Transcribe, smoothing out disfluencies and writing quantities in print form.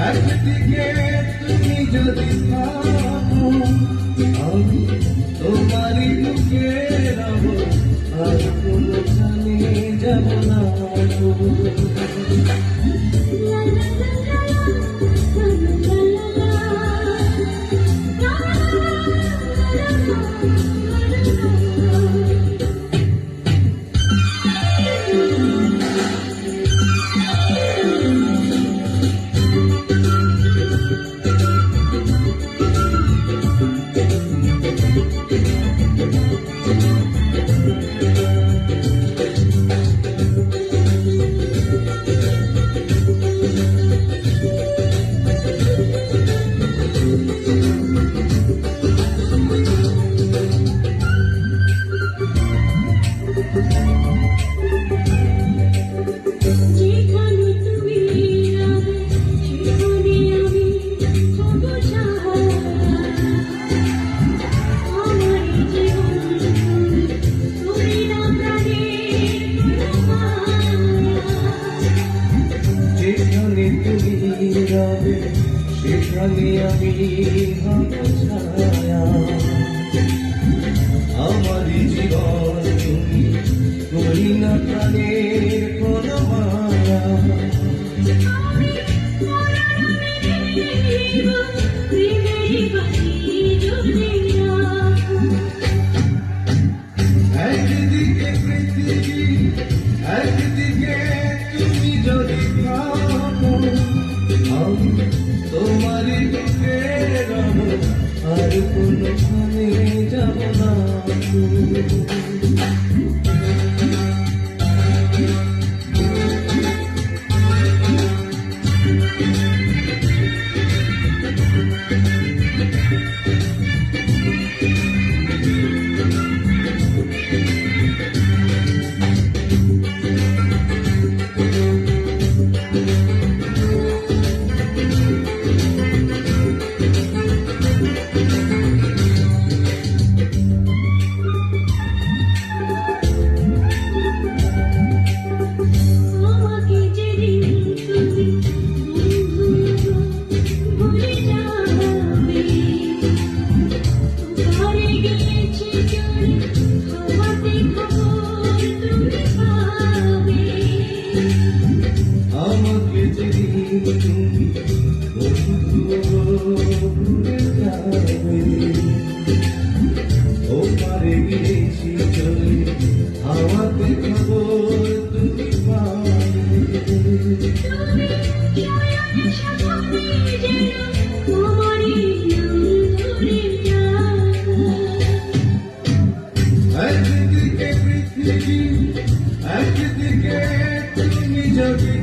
একদিকে তুমি যদি থাকো আমি তোমারই বুকে রব আর কোনখানে যাব না সেখানে আমি হব ছায়া আমারই জীবন তুমি করি না প্রাণের কোন মায়া একদিকে পৃথিবী একদিকে তুমি যদি থাকো আমি তোমারই বুকে রব আর কোনখানে যাব না ওপারে গিয়েছি চলে আমাকে খবর তুমি একদিকে পৃথিবী একদিকে তুমি যদি